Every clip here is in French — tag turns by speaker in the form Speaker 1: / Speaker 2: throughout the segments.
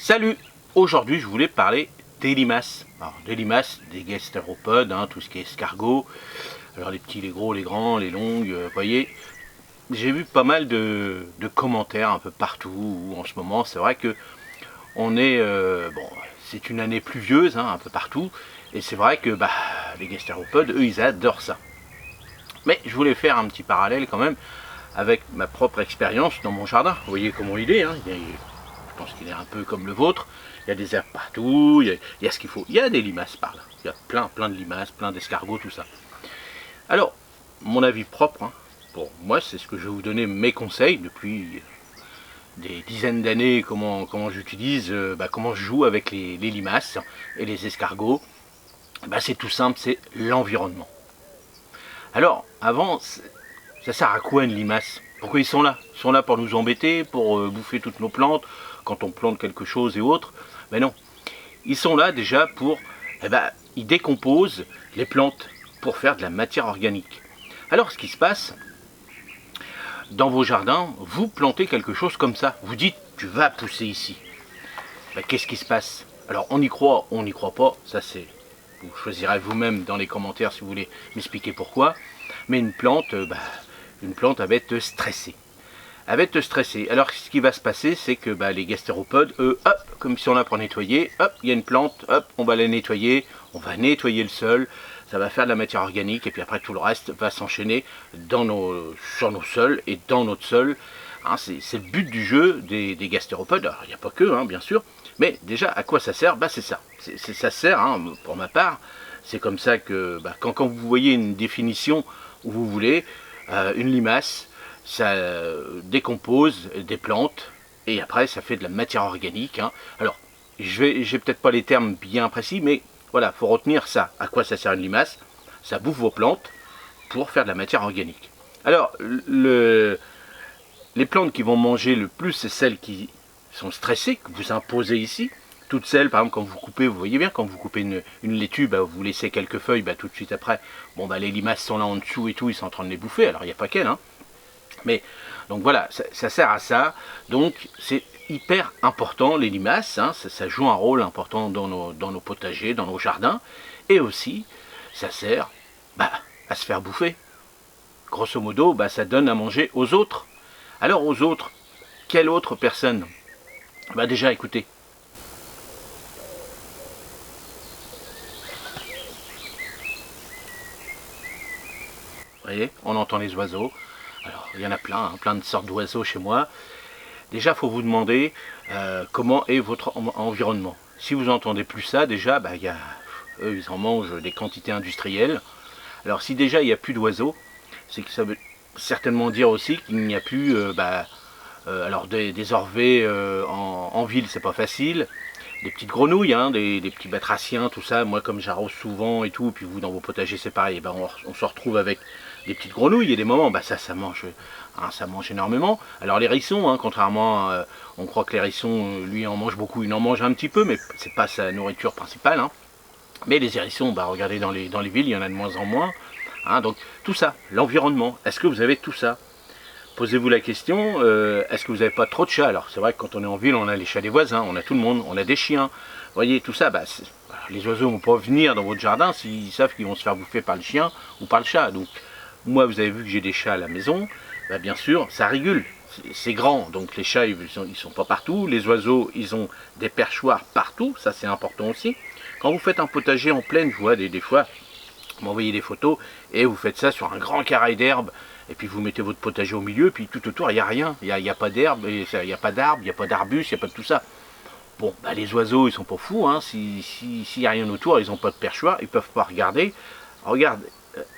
Speaker 1: Salut! Aujourd'hui, je voulais parler des limaces. Alors, des limaces, des gastéropodes, tout ce qui est escargot. Alors, les petits, les gros, les grands, les longues, vous voyez. J'ai vu pas mal de commentaires un peu partout en ce moment. C'est vrai que on est, bon, c'est une année pluvieuse, un peu partout. Et c'est vrai que les gastéropodes, eux, ils adorent ça. Mais je voulais faire un petit parallèle quand même avec ma propre expérience dans mon jardin. Vous voyez comment il est, je pense qu'il est un peu comme le vôtre. Il y a des herbes partout, il y a ce qu'il faut. Il y a des limaces par là. Il y a plein de limaces, plein d'escargots, tout ça. Alors, mon avis propre, pour moi, c'est ce que je vais vous donner mes conseils depuis des dizaines d'années, comment j'utilise, comment je joue avec les limaces et les escargots. C'est tout simple, c'est l'environnement. Alors, avant, ça sert à quoi une limace? Pourquoi ils sont là? Ils sont là pour nous embêter, pour bouffer toutes nos plantes, quand on plante quelque chose et autres. Mais non, ils sont là déjà pour, ils décomposent les plantes pour faire de la matière organique. Alors ce qui se passe, dans vos jardins, vous plantez quelque chose comme ça. Vous dites, tu vas pousser ici. Qu'est-ce qui se passe? Alors on y croit, on n'y croit pas, ça c'est... Vous choisirez vous-même dans les commentaires si vous voulez m'expliquer pourquoi. Mais une plante, elle va être stressée. Elle va être stressée. Alors ce qui va se passer, c'est que les gastéropodes, eux, hop, comme ils sont là pour nettoyer, hop, il y a une plante, hop, on va la nettoyer, on va nettoyer le sol, ça va faire de la matière organique, et puis après tout le reste va s'enchaîner sur nos sols et dans notre sol. C'est le but du jeu des gastéropodes. Alors il n'y a pas que, bien sûr, mais déjà à quoi ça sert? C'est ça. Ça sert, pour ma part, c'est comme ça que quand vous voyez une définition où vous voulez, une limace, ça décompose des plantes et après ça fait de la matière organique. Alors, j'ai peut-être pas les termes bien précis, mais voilà, faut retenir ça. À quoi ça sert une limace? Ça bouffe vos plantes pour faire de la matière organique. Alors, les plantes qui vont manger le plus, c'est celles qui sont stressées, que vous imposez ici. Toutes celles, par exemple, quand vous coupez, vous voyez bien, quand vous coupez une laitue, vous laissez quelques feuilles, tout de suite après, les limaces sont là en dessous et tout, ils sont en train de les bouffer, alors il n'y a pas qu'elles, Mais, donc voilà, ça sert à ça, donc c'est hyper important, les limaces, ça joue un rôle important dans nos potagers, dans nos jardins, et aussi, ça sert, à se faire bouffer. Grosso modo, ça donne à manger aux autres. Alors aux autres, quelle autre personne? Déjà, écoutez, vous voyez, on entend les oiseaux. Alors, il y en a plein de sortes d'oiseaux chez moi. Déjà, il faut vous demander comment est votre environnement. Si vous n'entendez plus ça, déjà, eux, ils en mangent des quantités industrielles. Alors, si déjà, il n'y a plus d'oiseaux, c'est que ça veut certainement dire aussi qu'il n'y a plus alors des orvets en ville, c'est pas facile. Des petites grenouilles, des petits batraciens, tout ça. Moi, comme j'arrose souvent et tout, puis vous, dans vos potagers, c'est pareil. On se retrouve avec des petites grenouilles et des moments, ça mange, ça mange énormément. Alors les hérissons, contrairement à, on croit que l'hérisson, lui, en mange beaucoup, il en mange un petit peu, mais c'est pas sa nourriture principale. Mais les hérissons, regardez dans les villes, il y en a de moins en moins. Donc tout ça, l'environnement, est-ce que vous avez tout ça? Posez-vous la question, est-ce que vous n'avez pas trop de chats? Alors c'est vrai que quand on est en ville, on a les chats des voisins, on a tout le monde, on a des chiens. Vous voyez, tout ça, les oiseaux ne vont pas venir dans votre jardin s'ils savent qu'ils vont se faire bouffer par le chien ou par le chat. Donc moi, vous avez vu que j'ai des chats à la maison, bien sûr, ça régule. C'est grand, donc les chats, ils sont pas partout. Les oiseaux, ils ont des perchoirs partout, ça c'est important aussi. Quand vous faites un potager en plaine, je vois des fois, vous m'envoyez des photos, et vous faites ça sur un grand carré d'herbe, et puis vous mettez votre potager au milieu, puis tout autour, il n'y a rien. Il n'y a pas d'herbe, il n'y a pas d'arbre, il n'y a pas d'arbustes, il n'y a pas de tout ça. Bon, les oiseaux, ils sont pas fous, s'il n'y a rien autour, ils n'ont pas de perchoir, ils peuvent pas regarder. Regarde,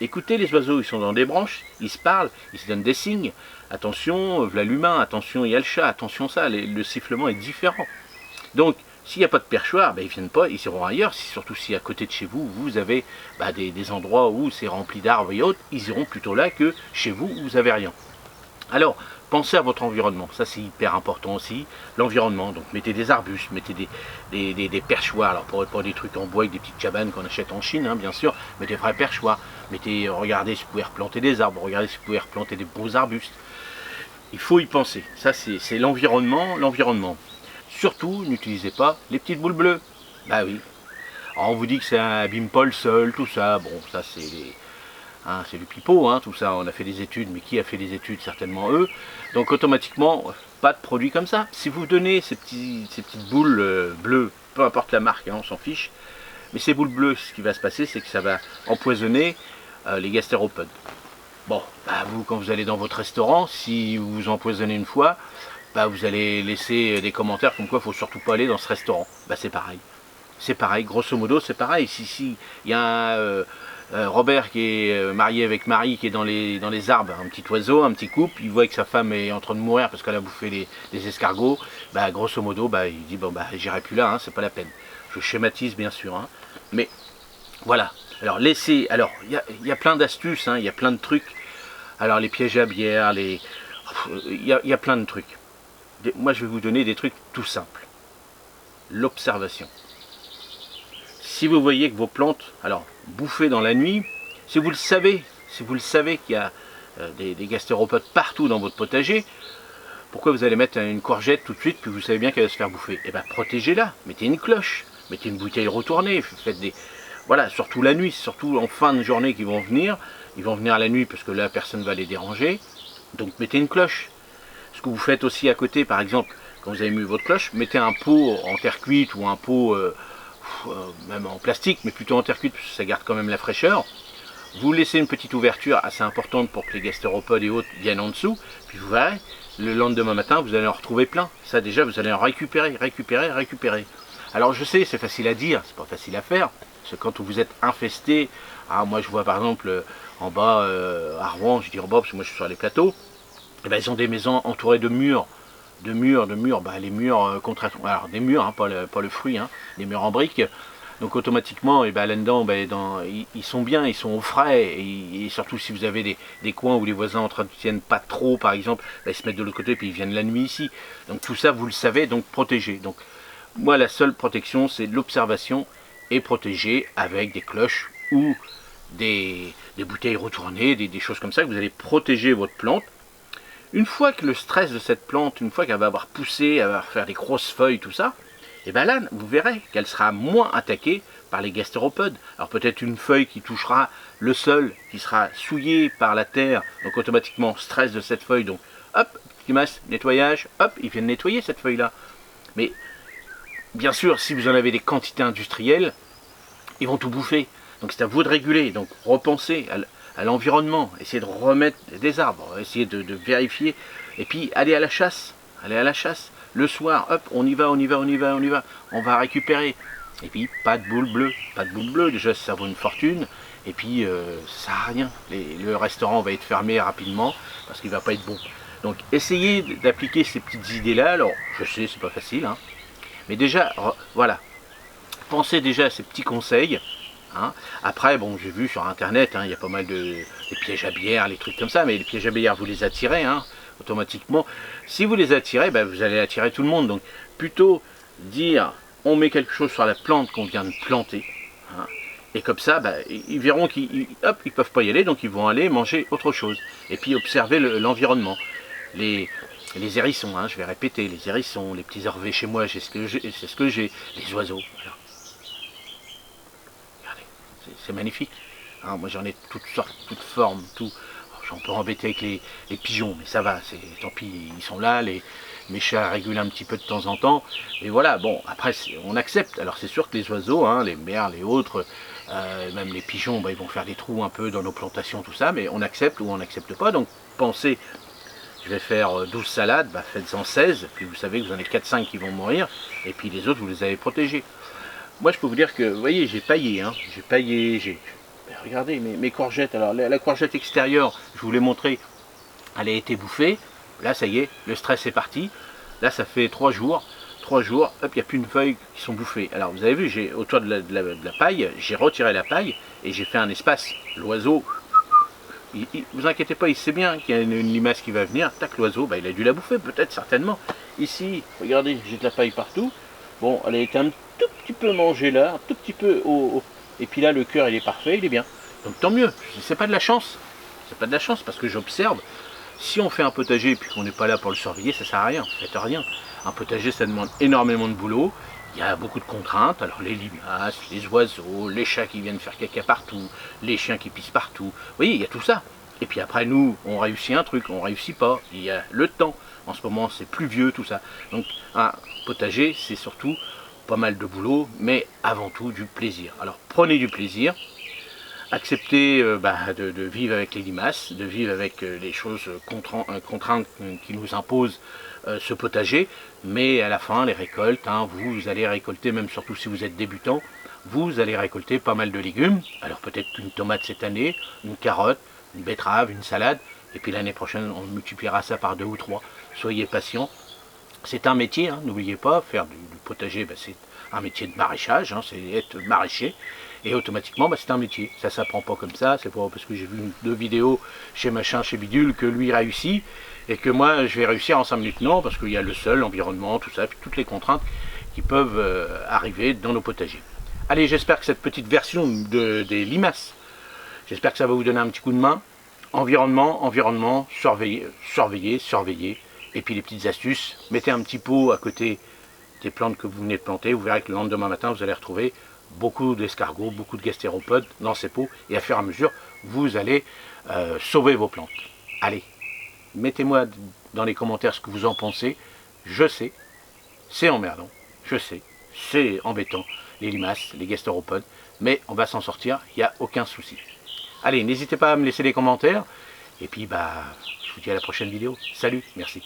Speaker 1: écoutez les oiseaux, ils sont dans des branches, ils se parlent, ils se donnent des signes. Attention, voilà l'humain, attention, il y a le chat, attention ça, le sifflement est différent. Donc, s'il n'y a pas de perchoir, ils ne viennent pas, ils iront ailleurs. Surtout si à côté de chez vous, vous avez des endroits où c'est rempli d'arbres et autres, ils iront plutôt là que chez vous où vous n'avez rien. Alors, pensez à votre environnement, ça c'est hyper important aussi, l'environnement. Donc mettez des arbustes, mettez des perchoirs, alors pas des trucs en bois avec des petites cabanes qu'on achète en Chine, bien sûr, mais des vrais perchoirs. Regardez si vous pouvez replanter des arbres, regardez si vous pouvez replanter des beaux arbustes. Il faut y penser, ça c'est l'environnement. surtout n'utilisez pas les petites boules bleues. Bah oui. Alors on vous dit que ça abîme pas le sol, tout ça. Bon, ça c'est c'est du pipeau, hein, tout ça. On a fait des études, mais qui a fait des études? Certainement eux. Donc automatiquement, pas de produits comme ça. Si vous donnez ces petites boules bleues, peu importe la marque, hein, on s'en fiche. Mais ces boules bleues, ce qui va se passer, c'est que ça va empoisonner les gastéropodes. Bon, bah vous, quand vous allez dans votre restaurant, si vous vous empoisonnez une fois, bah vous allez laisser des commentaires comme quoi il ne faut surtout pas aller dans ce restaurant. Bah c'est pareil. C'est pareil, grosso modo, c'est pareil. Si il y a Robert qui est marié avec Marie, qui est dans les arbres, un petit oiseau, un petit couple, il voit que sa femme est en train de mourir parce qu'elle a bouffé les escargots, bah grosso modo, bah il dit bon bah j'irai plus là, hein, c'est pas la peine. Je schématise bien sûr, hein. Mais voilà. Alors laissez, alors il y a plein d'astuces, hein, il y a plein de trucs. Alors les pièges à bière, il y a plein de trucs. Moi je vais vous donner des trucs tout simples. L'observation. Si vous voyez que vos plantes, alors bouffées dans la nuit, si vous le savez qu'il y a des gastéropodes partout dans votre potager, pourquoi vous allez mettre une courgette tout de suite puis vous savez bien qu'elle va se faire bouffer? Eh bien protégez-la, mettez une cloche, mettez une bouteille retournée, faites des... Voilà, surtout la nuit, surtout en fin de journée qu'ils vont venir. Ils vont venir la nuit parce que là personne ne va les déranger. Donc mettez une cloche. Ce que vous faites aussi à côté, par exemple, quand vous avez mis votre cloche, mettez un pot en terre cuite ou un pot même en plastique, mais plutôt en terre cuite parce que ça garde quand même la fraîcheur. Vous laissez une petite ouverture assez importante pour que les gastéropodes et autres viennent en dessous. Puis vous verrez, le lendemain matin, vous allez en retrouver plein. Ça déjà, vous allez en récupérer. Alors je sais, c'est facile à dire, c'est pas facile à faire. Parce que quand vous êtes infesté, moi je vois par exemple en bas à Rouen, je dis en bas parce que moi je suis sur les plateaux, et ben, ils ont des maisons entourées de murs, bah, les murs alors des murs, hein, pas le fruit, hein, des murs en briques. Donc automatiquement, et ben, là-dedans, ils sont bien, ils sont au frais, et surtout si vous avez des coins où les voisins entretiennent pas trop, par exemple, ils se mettent de l'autre côté puis ils viennent la nuit ici. Donc tout ça, vous le savez, donc protégez. Donc moi, la seule protection, c'est l'observation et protéger avec des cloches ou des bouteilles retournées, des choses comme ça, que vous allez protéger votre plante. Une fois que le stress de cette plante, une fois qu'elle va avoir poussé, elle va faire des grosses feuilles, tout ça, et bien là, vous verrez qu'elle sera moins attaquée par les gastéropodes. Alors peut-être une feuille qui touchera le sol, qui sera souillée par la terre, donc automatiquement stress de cette feuille, donc hop, petit masse, nettoyage, hop, ils viennent nettoyer cette feuille-là. Mais bien sûr, si vous en avez des quantités industrielles, ils vont tout bouffer. Donc c'est à vous de réguler, donc repenser à l'environnement, essayer de remettre des arbres, essayer de vérifier, et puis aller à la chasse, le soir, hop, on y va, on va récupérer. Et puis pas de boule bleue, déjà ça vaut une fortune, et puis ça sert à rien. Le restaurant va être fermé rapidement, parce qu'il ne va pas être bon. Donc essayez d'appliquer ces petites idées-là, alors je sais, c'est pas facile, hein, mais déjà, voilà, pensez déjà à ces petits conseils. Hein. Après, bon, j'ai vu sur internet, hein, il y a pas mal de pièges à bière, les trucs comme ça, mais les pièges à bière, vous les attirez, hein, automatiquement. Si vous les attirez, ben, vous allez attirer tout le monde. Donc, plutôt dire, on met quelque chose sur la plante qu'on vient de planter, hein, et comme ça, ben, ils verront qu'ils ne peuvent pas y aller, donc ils vont aller manger autre chose. Et puis, observer l'environnement. Les hérissons, hein, je vais répéter, les hérissons, les petits orvets chez moi, c'est ce que j'ai, les oiseaux, voilà. C'est magnifique. Hein, moi j'en ai toutes sortes, toutes formes, tout. J'en peux embêter avec les pigeons, mais ça va, tant pis, ils sont là, mes chats régulent un petit peu de temps en temps. Et voilà, bon, après on accepte. Alors c'est sûr que les oiseaux, hein, les merles et autres, même les pigeons, ils vont faire des trous un peu dans nos plantations, tout ça, mais on accepte ou on n'accepte pas. Donc pensez, je vais faire 12 salades, faites-en 16, puis vous savez que vous en avez 4-5 qui vont mourir, et puis les autres vous les avez protégés. Moi, je peux vous dire que, vous voyez, j'ai paillé, hein, regardez mes courgettes. Alors, la courgette extérieure, je vous l'ai montré, elle a été bouffée. Là, ça y est, le stress est parti. Là, ça fait 3 jours, hop, il n'y a plus de feuilles qui sont bouffées. Alors, vous avez vu, j'ai autour de la paille, j'ai retiré la paille et j'ai fait un espace. L'oiseau, vous inquiétez pas, il sait bien qu'il y a une limace qui va venir. Tac, l'oiseau, il a dû la bouffer, peut-être, certainement. Ici, regardez, j'ai de la paille partout. Bon, elle a été un tout petit peu mangée là, un tout petit peu et puis là le cœur il est parfait, il est bien. Donc tant mieux, c'est pas de la chance. C'est pas de la chance parce que j'observe Si on fait un potager et puis qu'on n'est pas là pour le surveiller, ça sert à rien, faites rien. Un potager, ça demande énormément de boulot, il y a beaucoup de contraintes, alors les limaces, les oiseaux, les chats qui viennent faire caca partout, les chiens qui pissent partout, vous voyez, il y a tout ça. Et puis après, nous, on réussit un truc, on réussit pas, il y a le temps. En ce moment, c'est pluvieux, tout ça. Donc, un potager, c'est surtout pas mal de boulot, mais avant tout du plaisir. Alors, prenez du plaisir, acceptez de vivre avec les limaces, de vivre avec les choses contraintes qui nous imposent ce potager, mais à la fin, les récoltes, vous allez récolter, même surtout si vous êtes débutant, vous allez récolter pas mal de légumes. Alors peut-être une tomate cette année, une carotte, une betterave, une salade, et puis l'année prochaine, on multipliera ça par 2 ou 3. Soyez patient. C'est un métier, n'oubliez pas, faire du potager, c'est un métier de maraîchage, c'est être maraîcher, et automatiquement, c'est un métier. Ça s'apprend pas comme ça, c'est pas parce que j'ai vu 2 vidéos chez machin, chez bidule, que lui réussit, et que moi, je vais réussir en 5 minutes. Non, parce qu'il y a le sol, l'environnement, tout ça, puis toutes les contraintes qui peuvent arriver dans nos potagers. Allez, j'espère que cette petite version des limaces, j'espère que ça va vous donner un petit coup de main. Environnement, surveillez. Et puis les petites astuces, mettez un petit pot à côté des plantes que vous venez de planter. Vous verrez que le lendemain matin, vous allez retrouver beaucoup d'escargots, beaucoup de gastéropodes dans ces pots. Et à fur et à mesure, vous allez sauver vos plantes. Allez, mettez-moi dans les commentaires ce que vous en pensez. Je sais, c'est emmerdant. Je sais, c'est embêtant, les limaces, les gastéropodes. Mais on va s'en sortir, il n'y a aucun souci. Allez, n'hésitez pas à me laisser des commentaires. Et puis, je vous dis à la prochaine vidéo. Salut, merci.